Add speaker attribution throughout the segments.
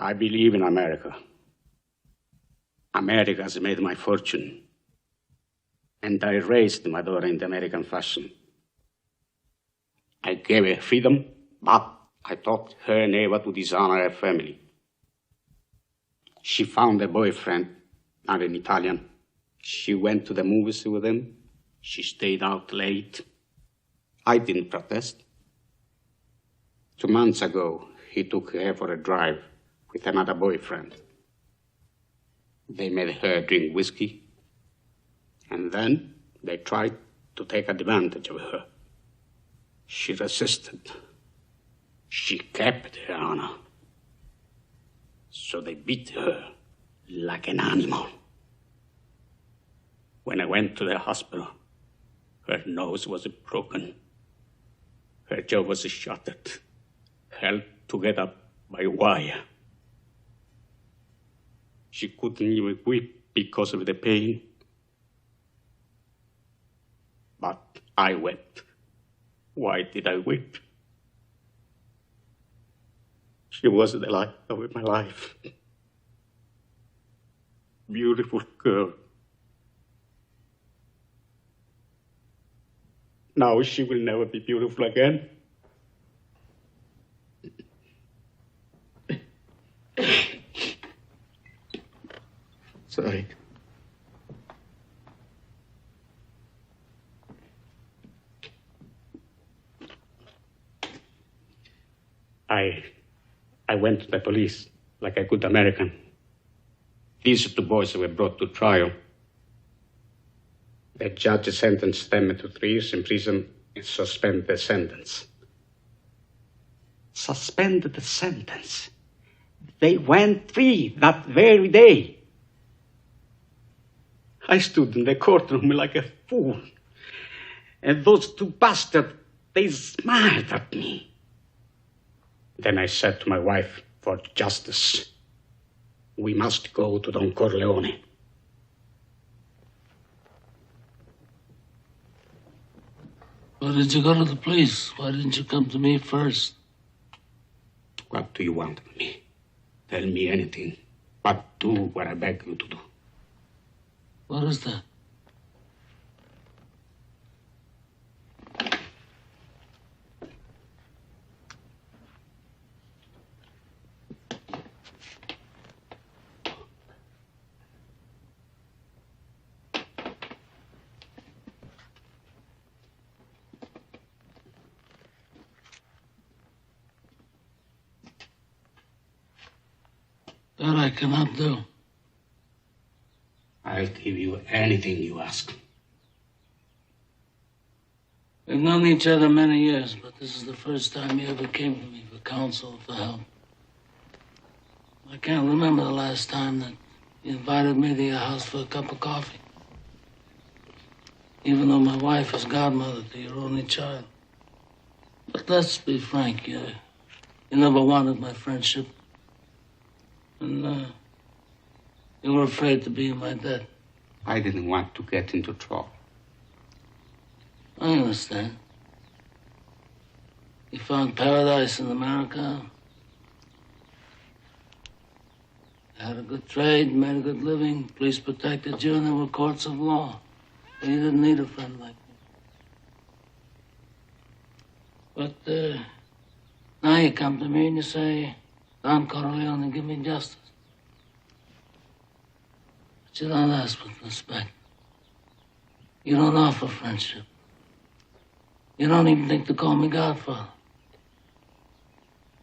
Speaker 1: I believe in America. America has made my fortune. And I raised my daughter in the American fashion. I gave her freedom, but I taught her never to dishonor her family. She found a boyfriend, not an Italian. She went to the movies with him. She stayed out late. I didn't protest. 2 months ago, he took her for a drive with another boyfriend. They made her drink whiskey, and then they tried to take advantage of her. She resisted. She kept her honor. So they beat her like an animal. When I went to the hospital, her nose was broken. Her jaw was shattered, held together by wire. She couldn't even weep because of the pain. But I wept. Why did I weep? She was the light of my life. Beautiful girl. Now she will never be beautiful again. Sorry. I went to the police like a good American. These 2 boys were brought to trial. The judge sentenced them to 3 years in prison and suspended the sentence. Suspended the sentence? They went free that very day. I stood in the courtroom like a fool. And those 2 bastards, they smiled at me. Then I said to my wife, for justice, we must go to Don Corleone.
Speaker 2: Why did you go to the police? Why didn't you come to me first?
Speaker 1: What do you want of me? Tell me anything, but do what I beg you to do.
Speaker 2: What is that? That I cannot do.
Speaker 1: I'll give you anything you ask.
Speaker 2: We've known each other many years, but this is the first time you ever came to me for counsel, for help. I can't remember the last time that you invited me to your house for a cup of coffee. Even though my wife is godmother to your only child. But let's be frank, you never wanted my friendship. And you were afraid to be in my debt.
Speaker 1: I didn't want to get into trouble.
Speaker 2: I understand. You found paradise in America. You had a good trade, made a good living. Police protected you, and there were courts of law. And you didn't need a friend like me. But now you come to me and you say, Don Corleone, give me justice. But you don't ask with respect. You don't offer friendship. You don't even think to call me Godfather.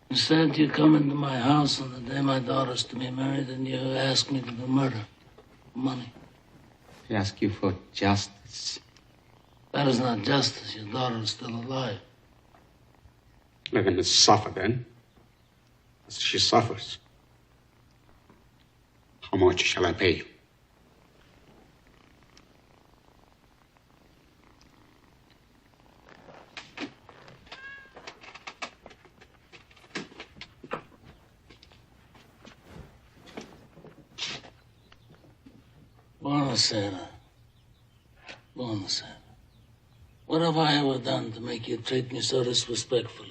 Speaker 2: Instead, you come into my house on the day my daughter's to be married and you ask me to do murder for money.
Speaker 1: I ask you for justice.
Speaker 2: That is not justice. Your daughter is still alive.
Speaker 1: Let him suffer then. As she suffers. How much shall I pay you?
Speaker 2: Buonasera. Buonasera. What have I ever done to make you treat me so disrespectfully?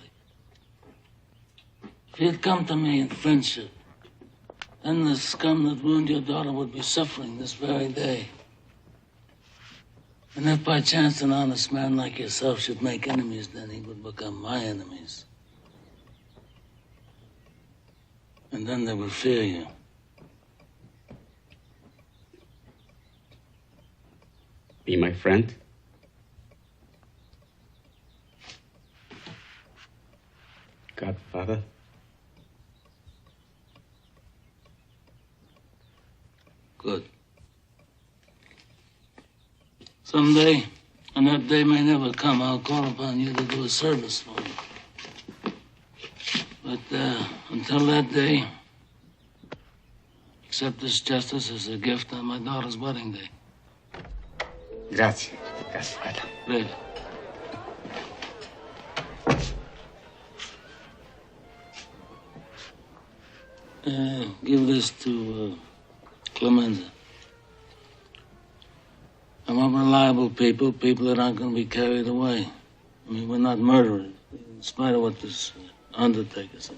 Speaker 2: If you'd come to me in friendship, then the scum that ruined your daughter would be suffering this very day. And if by chance an honest man like yourself should make enemies, then he would become my enemies. And then they would fear you.
Speaker 1: Be my friend? Godfather?
Speaker 2: Good. Someday, and that day may never come, I'll call upon you to do a service for me. But until that day, accept this justice as a gift on my daughter's wedding day.
Speaker 1: Grazie, Godfather.
Speaker 2: Prego. Give this to Clemenza. I want reliable people that aren't going to be carried away. I mean, we're not murderers, in spite of what this undertaker says.